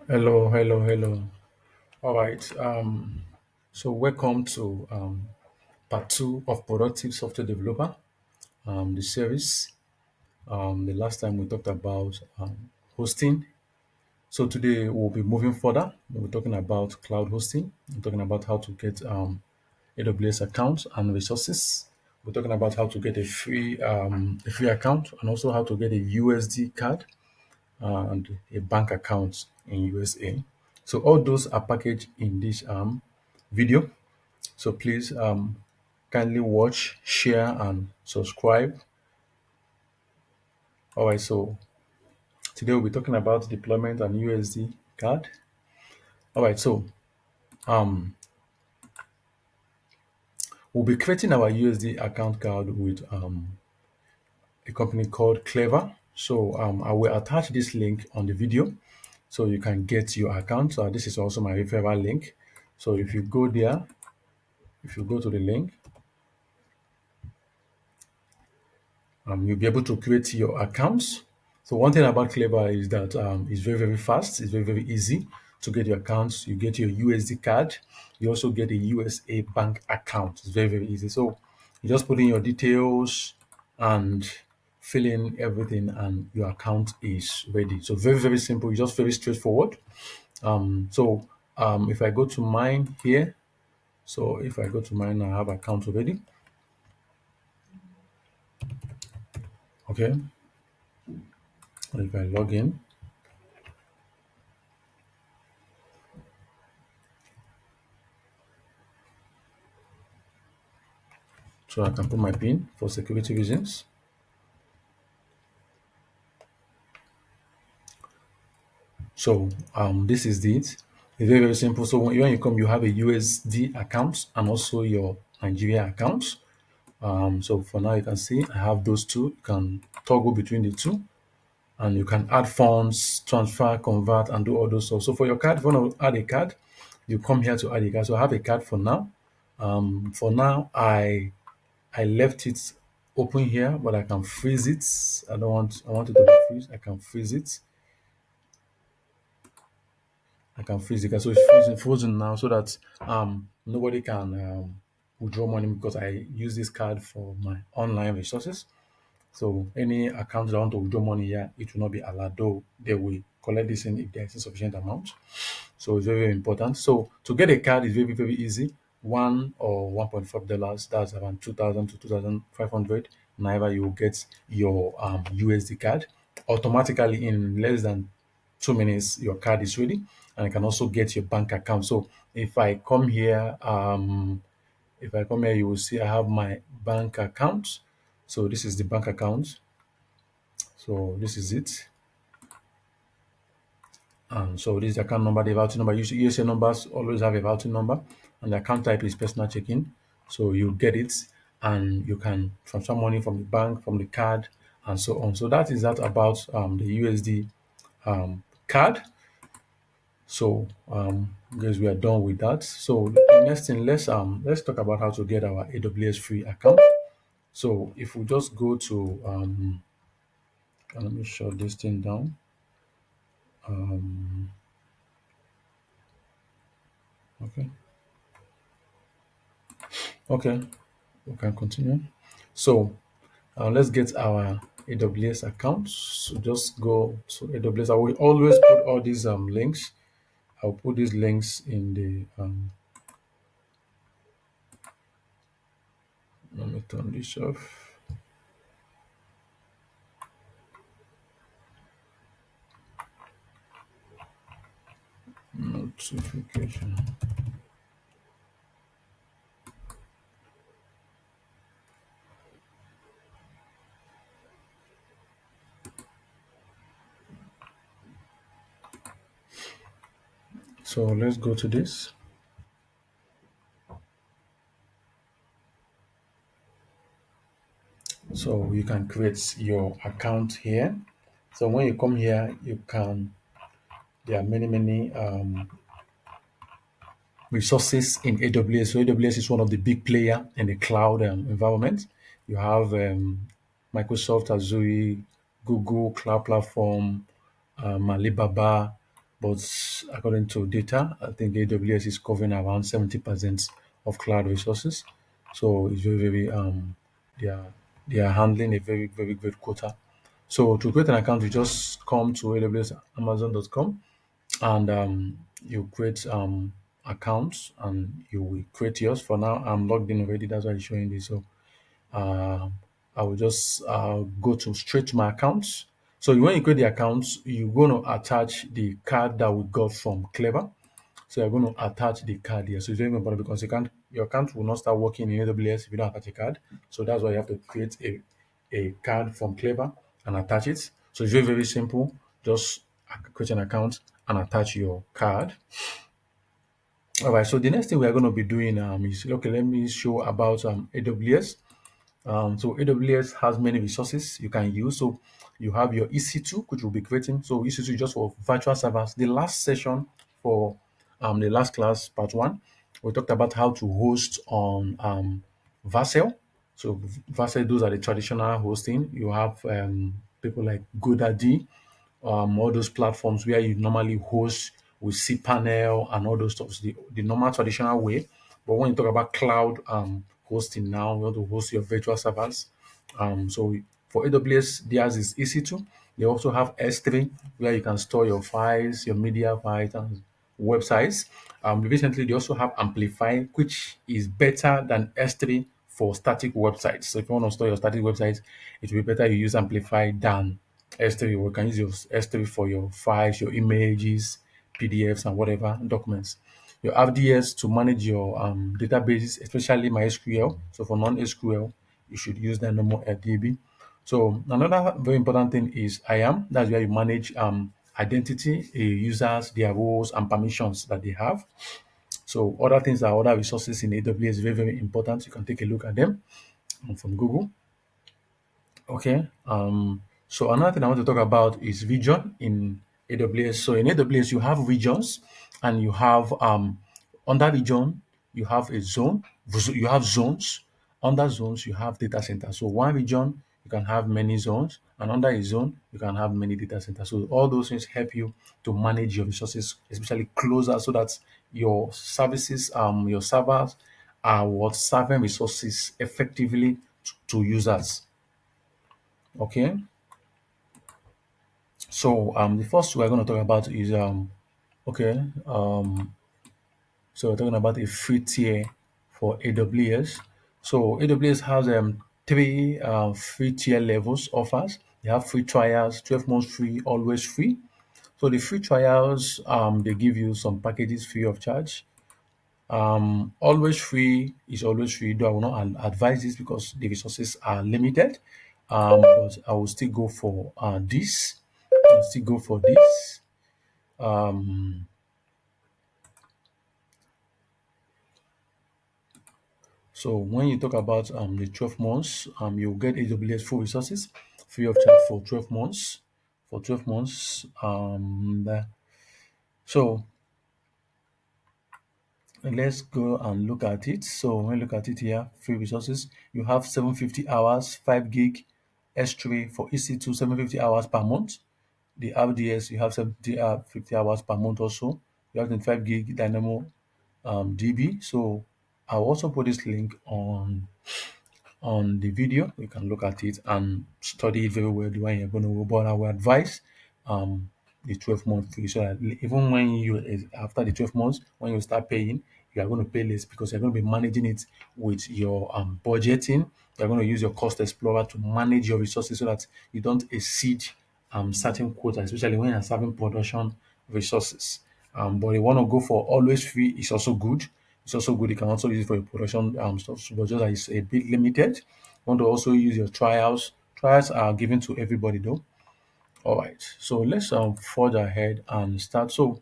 Hello, hello, hello. All right. So welcome to part two of productive software developer, the series. The last time we talked about hosting. So today we'll be moving further. We're talking about cloud hosting. We're talking about how to get AWS account and resources. We're talking about how to get a free account and also how to get a USD card and a bank account in USA. So all those are packaged in this video. So please kindly watch, share, and subscribe. All right. So today we'll be talking about deployment and USD card. All right. So um, we'll be creating our USD account card with a company called Cleva. So I will attach this link on the video so you can get your account. This is also my referral link. So if you go there, if you go to the link, you'll be able to create your accounts. So one thing about Clever is that it's very, very fast. It's very, very easy to get your accounts. You get your USD card. You also get a USA bank account. It's very, very easy. So you just put in your details and fill in everything and your account is ready. So very, very simple. It's just very straightforward. If I go to mine here, so if I go to mine, I have account already. Okay. If I log in, so I can put my PIN for security reasons. So this is it. It's very, very simple. So when you come, you have a USD account and also your Nigeria account. So for now, you can see I have those two. You can toggle between the two and you can add funds, transfer, convert, and do all those stuff. So for your card, if you want to add a card, you come here to add a card. So I have a card for now. For now, I left it open here, but I can freeze it. I want it to be freeze. I can freeze it. I can freeze it. So it's frozen now so that nobody can withdraw money because I use this card for my online resources. So any account that want to withdraw money here, it will not be allowed, though they will collect this in if there is a sufficient amount. So it's very, very important. So to get a card is very, very easy. $1 or $1.5, that's around 2,000 to 2,500 naira. You will get your USD card automatically in less than 2 minutes. Your card is ready, and you can also get your bank account. So if I come here, you will see I have my bank account. So this is the bank account. So this is it. So this is the account number, the routing number. USA numbers always have a routing number, and the account type is personal checking. So you get it, and you can transfer money from the bank, from the card, and so on. So that is that about the USD card. So guys, we are done with that. So the next thing, let's talk about how to get our AWS free account. So if we just go to let me shut this thing down. Okay, okay, we can continue. So let's get our AWS account. So just go to AWS. I will always put all these links. I'll put these links in the let me turn this off. Notification. So let's go to this. So you can create your account here. So when you come here, you can there are many resources in AWS. So AWS is one of the big player in the cloud environment. You have Microsoft Azure, Google Cloud Platform, Alibaba. but according to data, I think AWS is covering around 70% of cloud resources. So it's very, very they are they are handling a very, very great quota. So to create an account, you just come to awsamazon.com and you create accounts and you will create yours. For now, I'm logged in already. That's why it's showing this. So uh, I will just go to straight to my accounts. So when you create the accounts, you're going to attach the card that we got from Clever. So you're going to attach the card here. So it's very important because your account will not start working in AWS if you don't attach a card. So that's why you have to create a card from Clever and attach it. So it's very, very simple. Just create an account and attach your card. All right. So the next thing we are going to be doing is okay. Let me show about AWS. So AWS has many resources you can use. So you have your EC2, which will be creating. So EC2 is just for virtual servers. The last session for the last class, part one, we talked about how to host on Vercel. So Vercel, those are the traditional hosting. You have people like GoDaddy, all those platforms where you normally host with cPanel and all those stuff, the normal traditional way. But when you talk about cloud hosting now, you want to host your virtual servers. So for AWS, theirs is EC2. They also have S3 where you can store your files, your media files, and websites. Recently, they also have Amplify, which is better than S3 for static websites. So if you want to store your static websites, it will be better you use Amplify than S3. We can use your S3 for your files, your images, PDFs, and whatever documents. Your RDS to manage your databases, especially MySQL. So for non-SQL, you should use DynamoDB. So another very important thing is IAM. That's where you manage identity, users, their roles, and permissions that they have. So other things are other resources in AWS, very, very important. You can take a look at them from Google. Okay. So another thing I want to talk about is region in AWS. So in AWS, you have regions and you have under region, you have a zone, you have zones. Under zones, you have data centers. So one region, you can have many zones, and under a zone, you can have many data centers. So all those things help you to manage your resources, especially closer, so that your services, your servers are what serving resources effectively to users. Okay. So the first we're going to talk about is okay so we're talking about a free tier for AWS. So AWS has three free tier levels offers. They have free trials, 12 months free, always free. So the free trials they give you some packages free of charge. Always free is always free, though I will not advise this because the resources are limited. But I will still go for this. I'll still go for this. Um, so when you talk about the 12 months, you'll get AWS full resources free of charge for 12 months. For 12 months. So let's go and look at it. So when you look at it here, free resources, you have 750 hours, 5 gig S3 for EC2, 750 hours per month. The RDS, you have 70 50 hours per month also. You have 25 gig Dynamo DB. So I'll also put this link on the video. You can look at it and study it very well the way you're going to go. But I will advise the 12-month free so that even when you after the 12 months, when you start paying, you are going to pay less because you're going to be managing it with your budgeting. You're going to use your cost explorer to manage your resources so that you don't exceed certain quota, especially when you're serving production resources. But you want to go for always free is also good. It's also good. You can also use it for your production stuff, but just that it's a bit limited. You want to also use your trials. Trials are given to everybody though. All right. So let's forge ahead and start. So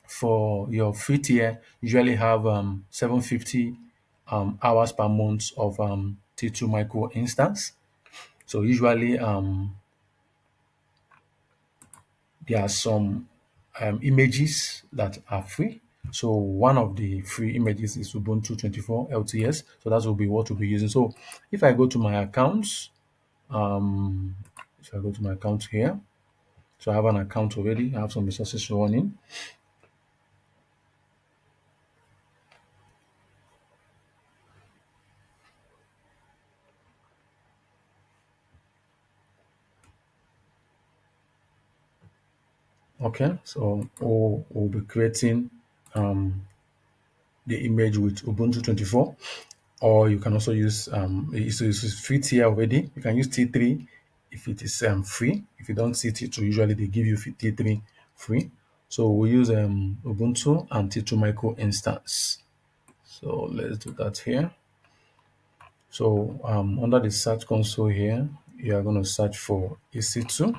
for your free tier, usually have 750 hours per month of T2 micro instance. So usually there are some images that are free. So one of the free images is Ubuntu 24 LTS. So that will be what we'll be using. So if I go to my accounts, if I go to my account here, So I have an account already. I have some resources running. Okay, so we'll be creating um, the image with Ubuntu 24, or you can also use it's free tier already. You can use T3 if it is free. If you don't see T2, usually they give you T3 free. So we use Ubuntu and T2 micro instance. So let's do that here. So under the search console here, you are going to search for EC2.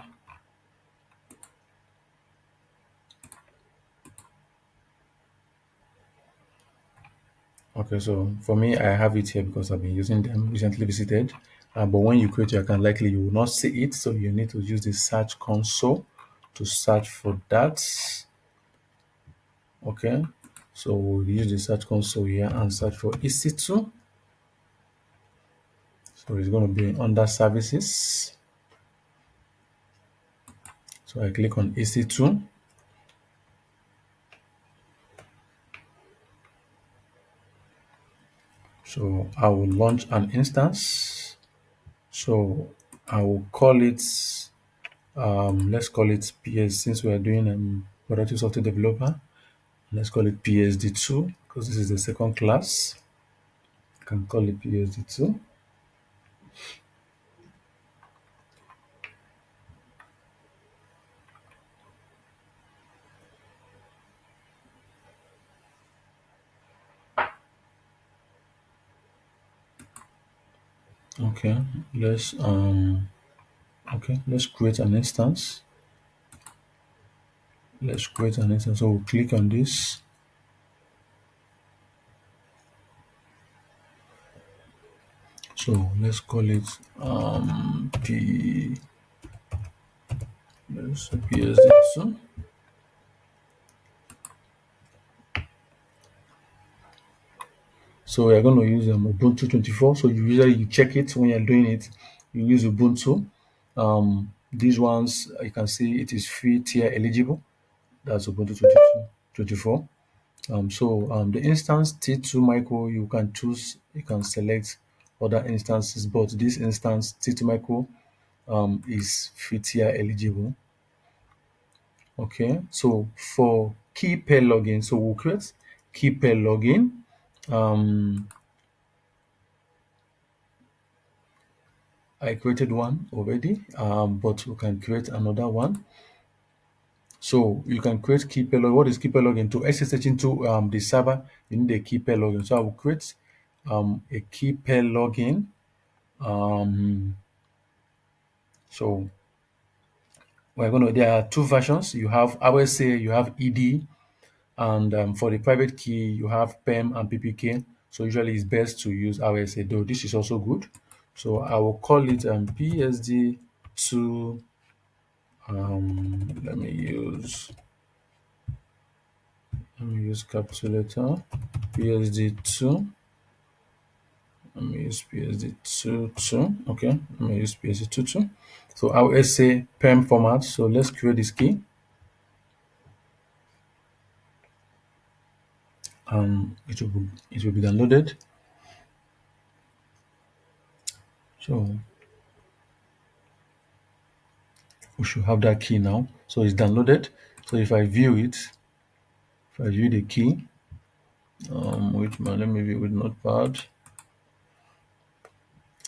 Okay, so for me, I have it here because I've been using them, recently visited. But when you create your account, likely you will not see it. So you need to use the search console to search for that. Okay, so we'll use the search console here and search for EC2. So it's going to be under services. So I click on EC2. So I will launch an instance. So I will call it, let's call it PS since we are doing productive software developer. Let's call it PSD2 because this is the second class. You can call it PSD2. Okay, let's let's create an instance. Let's create an instance. So we'll click on this. So let's call it P let's say PSD2. So we are going to use Ubuntu 24. So you check it when you're doing it. You use Ubuntu. These ones you can see it is free tier eligible. That's Ubuntu 22, 24. The instance T2 micro, you can choose, you can select other instances, but this instance T2 micro is free tier eligible. Okay, so for key pair login, so we'll create key pair login. Um, I created one already, but we can create another one. So you can create key pair login. What is key pair login? To SSH into the server, you need a key pair login. So I will create a key pair login. Um, so there are two versions. You have RSA, you have ED, and for the private key, you have PEM and PPK. So usually it's best to use RSA, though this is also good. So I will call it PSD2. Let me use capital letter PSD2. Let me use PSD2. Okay, let me use PSD2. So RSA PEM format. So let's create this key. It will be downloaded. So we should have that key now. So it's downloaded. So if I view it, if I view the key, let me view with Notepad.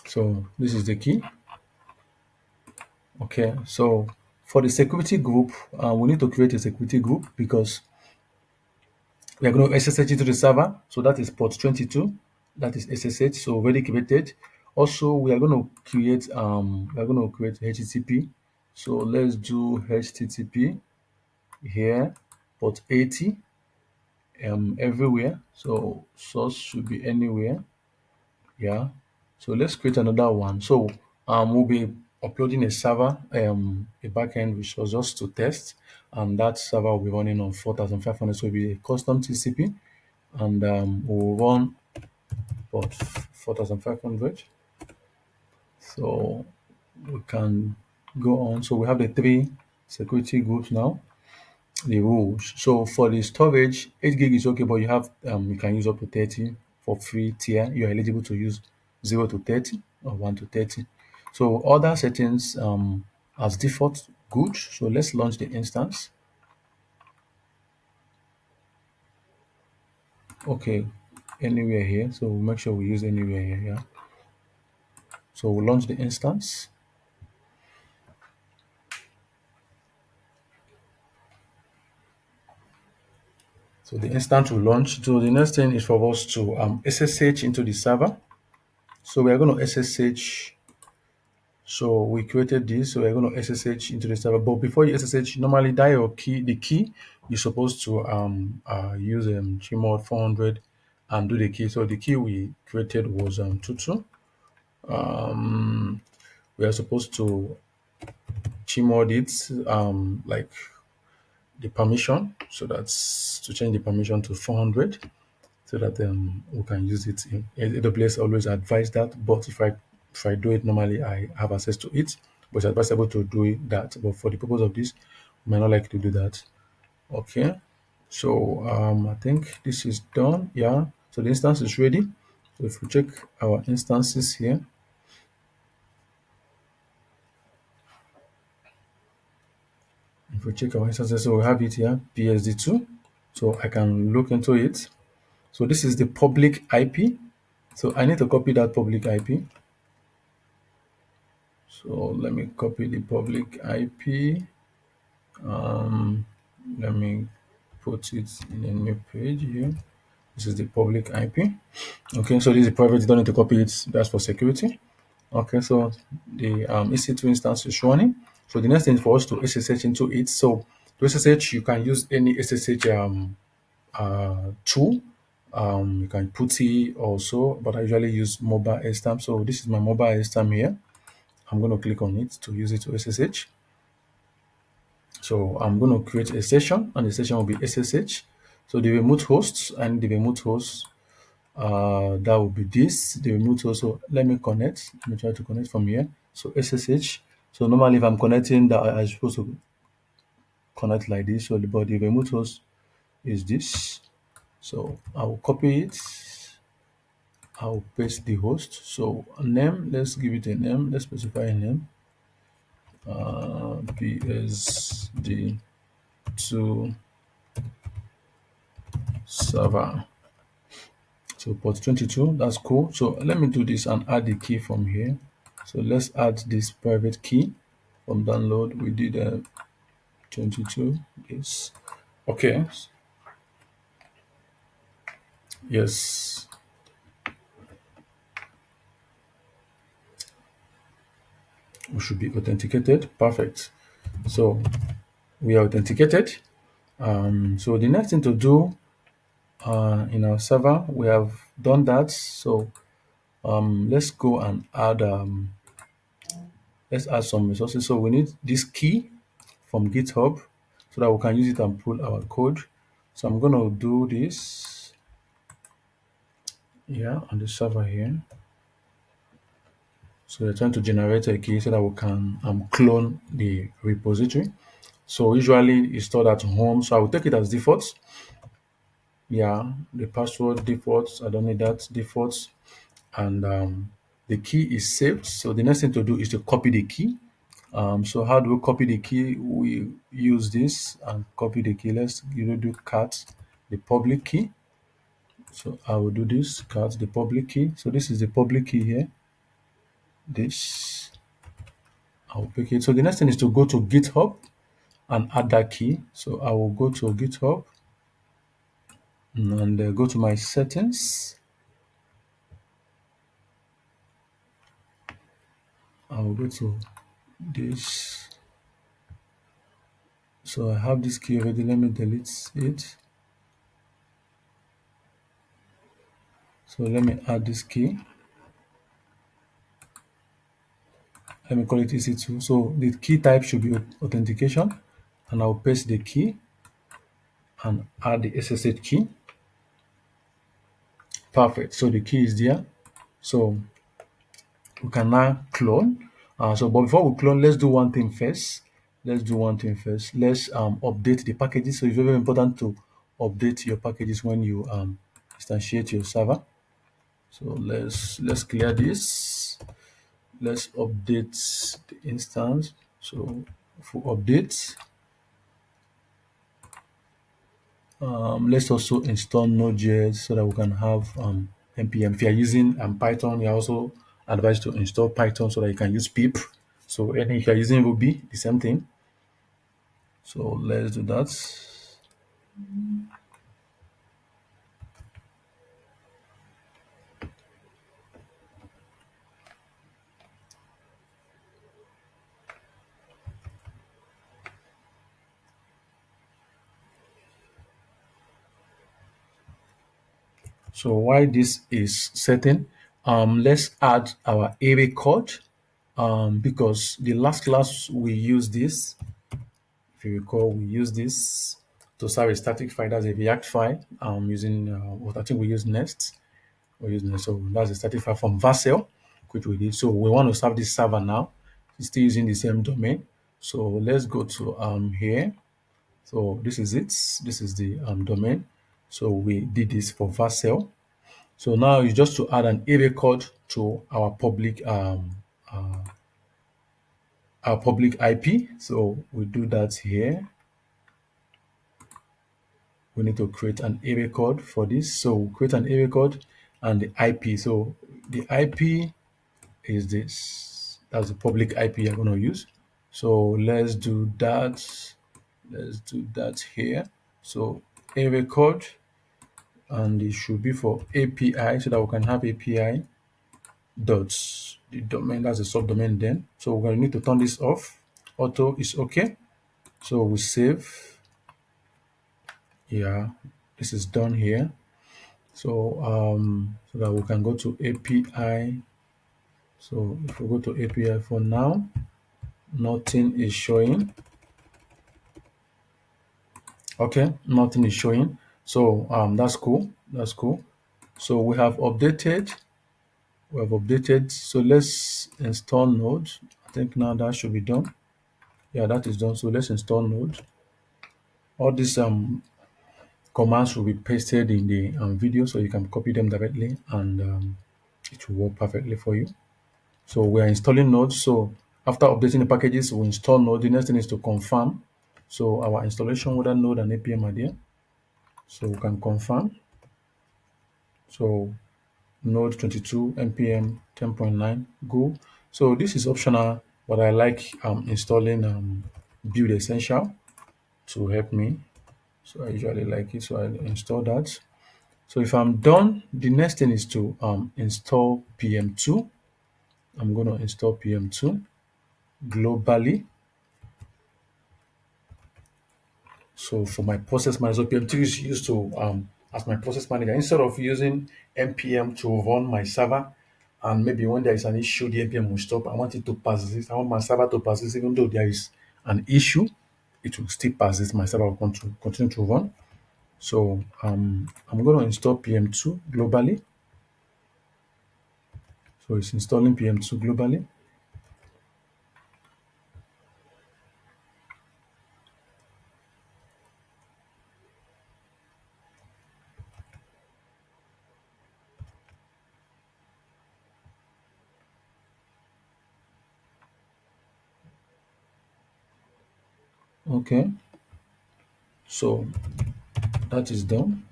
So this is the key. Okay. So for the security group, we need to create a security group because we are going to SSH into the server. So that is port 22. That is SSH. So already created. Also, we are going to create HTTP. So let's do HTTP here, port 80, everywhere. So source should be anywhere. Yeah. So let's create another one. So we'll be uploading a server, a backend resource just to test, and that server will be running on 4500. So it'll be a custom TCP, and we'll run port 4500. So we can go on. So we have the three. security groups now. The rules. So for the storage, 8 gig is okay, but you can use up to 30 for free tier. You are eligible to use 0 to 30 or 1 to 30. So other settings as default good. So let's launch the instance. Okay, anywhere here. So we'll make sure we use anywhere here. Yeah. So we'll launch the instance. So the instance will launch. So the next thing is for us to SSH into the server. So we are going to SSH. So we created this. So we're going to SSH into the server. But before you SSH, normally that your key, the key, you're supposed to use Gmod 400 and do the key. So the key we created was 22. We are supposed to Gmod it like the permission. So that's to change the permission to 400 so that we can use it. AWS always advise that, but if I do it normally, I have access to it. But it's advisable to do that. But for the purpose of this, we might not like to do that. Okay. So I think this is done. Yeah. So the instance is ready. So if we check our instances here, if we check our instances, so we have it here, PSD2. So I can look into it. So this is the public IP. So I need to copy that public IP. So let me copy the public IP. Let me put it in a new page here. This is the public IP. Okay, so this is private. You don't need to copy it. That's for security. Okay, so the EC2 instance is running. So the next thing is for us to SSH into it. So to SSH, you can use any SSH tool. You can put it also, but I usually use mobile stamp. So this is my mobile stamp here. I'm going to click on it to use it to SSH. So I'm going to create a session and the session will be SSH. So the remote hosts and the remote host, that will be this, the remote host. So let me connect. Let me try to connect from here. So SSH. So normally if I'm connecting that I'm supposed to connect like this. So but the remote host is this. So I will copy it. I'll paste the host. So name, let's give it a name. Let's specify a name. PSD2 server. So port 22, that's cool. So let me do this and add the key from here. So let's add this private key from download. We did 22. Yes. Okay. Yes. We should be authenticated. Perfect. So we are authenticated. So the next thing to do in our server, we have done that. So let's go and let's add some resources. So we need this key from GitHub so that we can use it and pull our code. So I'm going to do this here on the server here. So we're trying to generate a key so that we can clone the repository. So usually it's stored at home. So I will take it as default. Yeah, the password defaults. I don't need that defaults. And the key is saved. So the next thing to do is to copy the key. So how do we copy the key? We use this and copy the key. Let's do cat the public key. So I will do this cat the public key. So this is the public key here. This I'll pick it. So the next thing is to go to GitHub and add that key. So I will go to GitHub and go to my settings. I will go to this. So I have this key already. Let me delete it. So let me add this key. Let me call it EC2. So the key type should be authentication, and I'll paste the key and add the SSH key. Perfect. So the key is there. So we can now clone. But before we clone, let's do one thing first. let's do one thing first. Let's update the packages. So it's very important to update your packages when you instantiate your server. So let's clear this. Let's update the instance. So for updates, let's also install Node.js so that we can have npm. If you're using Python, you're also advised to install Python so that you can use pip. So and if you're using Ruby, the same thing. So let's do that. So why this is setting, let's add our array code because the last class we used this. If you recall, we use this to serve a static file. That's a React file. Using what I think we use next. We use next. So that's a static file from Vercel, which we did. So we want to serve this server now. It's still using the same domain. So let's go to here. So this is it. This is the domain. So we did this for Vercel. So now it's just to add an array code to our public IP. So we do that here. We need to create an array code for this. So we'll create an array code and the IP. So the IP is this. That's the public IP you're going to use. So let's do that. Let's do that here. So array code, and it should be for API so that we can have API dots. The domain, that's the subdomain then. So we're going to need to turn this off. Auto is okay. So we save. Yeah, this is done here. So that we can go to API. So if we go to API for now, nothing is showing. Okay, nothing is showing. So that's cool. That's cool. So we have updated. We have updated. So let's install Node. I think now that should be done. Yeah, that is done. So let's install Node. All these commands will be pasted in the video, so you can copy them directly, and it will work perfectly for you. So we are installing Node. So after updating the packages, we install Node. The next thing is to confirm. So our installation, whether Node and APM are there. So we can confirm. So Node 22, npm 10.9, go. So this is optional, but I like installing Build Essential to help me. So I usually like it, so I install that. So if I'm done, the next thing is to install PM2. I'm going to install PM2 globally. So for my process manager, PM2 is used to as my process manager. Instead of using npm to run my server, and maybe when there is an issue, the npm will stop. I want it to persist. I want my server to persist, even though there is an issue, it will still persist. My server will continue to run. So I'm going to install PM2 globally. So it's installing PM2 globally. Okay, so that is done.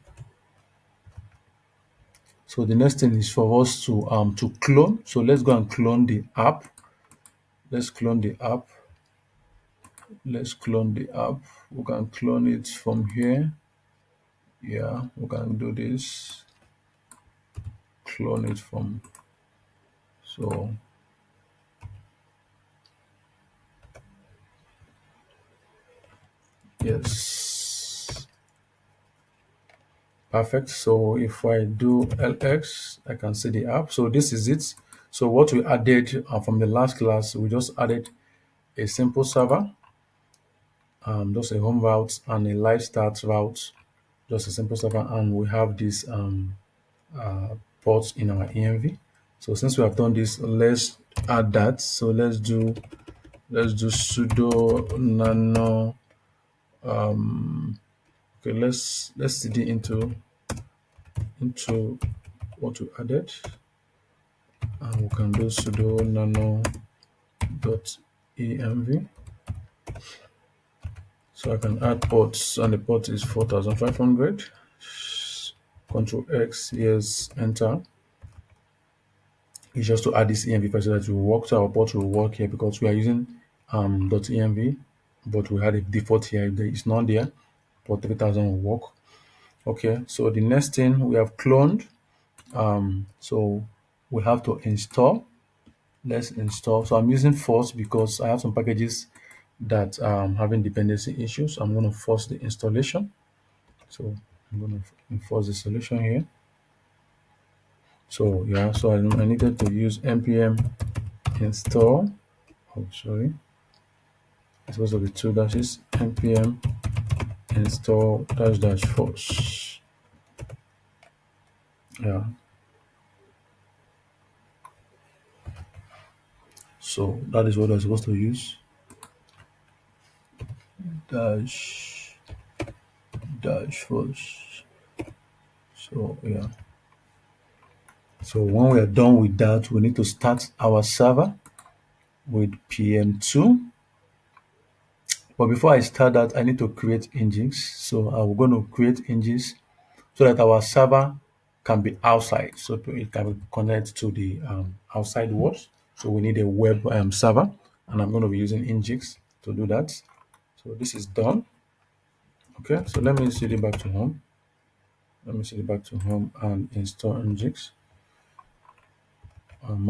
So the next thing is for us to clone. So let's go and clone the app. Let's clone the app. Let's clone the app. We can clone it from here. Yeah, we can do this. Clone it from. So yes, perfect. So if I do LX, I can see the app. So this is it. So what we added from the last class, we just added a simple server, just a home route and a live start route, just a simple server, and we have this ports in our env. So since we have done this, let's add that. So let's do Let's do sudo nano. Okay, let's cd into what we added, and we can do sudo nano dot env. So I can add ports, and the port is 4500. Control X, yes, enter. It's just to add this env file so that it will work. So our port will work here because we are using .env, but we had a default here. It's not there. Port 3000 will work. Okay, so the next thing we have cloned. So we have to install. Let's install. So I'm using force because I have some packages that having dependency issues. I'm going to force the installation. So I'm going to enforce the solution here. So yeah, so I needed to use npm install. Oh, sorry. It's supposed to be two dashes. Npm install dash dash force. Yeah. So that is what I'm supposed to use. Dash dash force. So yeah. So when we are done with that, we need to start our server with pm2. But before I start that, I need to create Nginx. So I'm going to create Nginx so that our server can be outside, so it can connect to the outside world. So we need a web server, and I'm going to be using Nginx to do that. So this is done. Okay, so let me cd back to home. Let me cd back to home and install Nginx.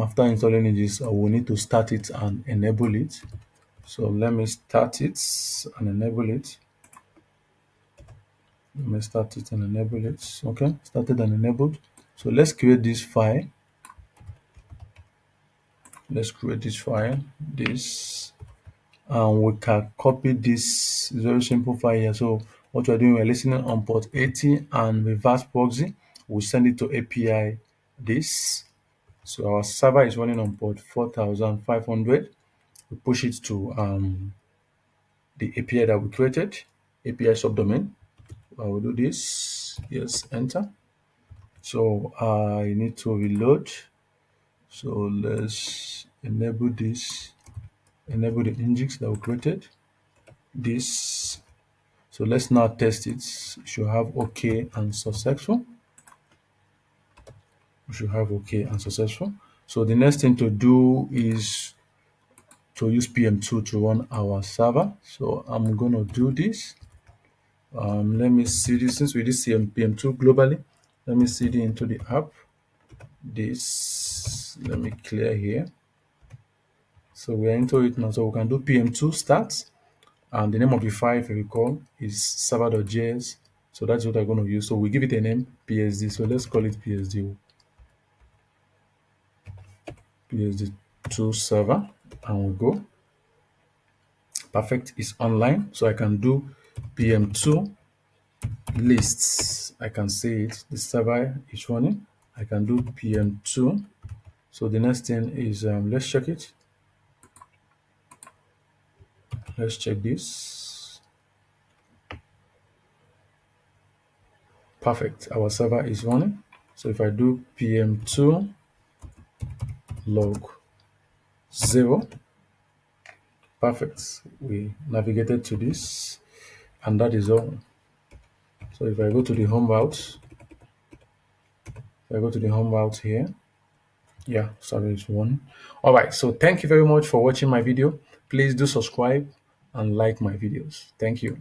After installing Nginx, I will need to start it and enable it. So let me start it and enable it. Let me start it and enable it. Okay, started and enabled. So let's create this file. Let's create this file. This, and we can copy this very simple file here. So what we're doing, we're listening on port 80 and reverse proxy. We send it to API this. So our server is running on port 4500. We push it to the API that we created, API subdomain. I will do this. Yes, enter. So I need to reload. So let's enable this, enable the Nginx that we created. This. So let's now test it. We should have OK and successful. We should have OK and successful. So the next thing to do is to use PM2 to run our server. So I'm going to do this. Let me see this. Since we did PM2 globally, let me cd into the app. This, let me clear here. So we're into it now. So we can do PM2 start. And the name of the file, if you recall, is server.js. So that's what I'm going to use. So we give it a name, PSD. So let's call it PSD2 server, and we go. Perfect is online. So I can do PM2 lists. I can say it. The server is running. I can do PM2. So the next thing is let's check it. Let's check this. Perfect. Our server is running. So if I do PM2 log 0, perfect. We navigated to this, and that is all. So if I go to the home route, if I go to the home route here, yeah, sorry, it's one. All right. So thank you very much for watching my video. Please do subscribe and like my videos. Thank you.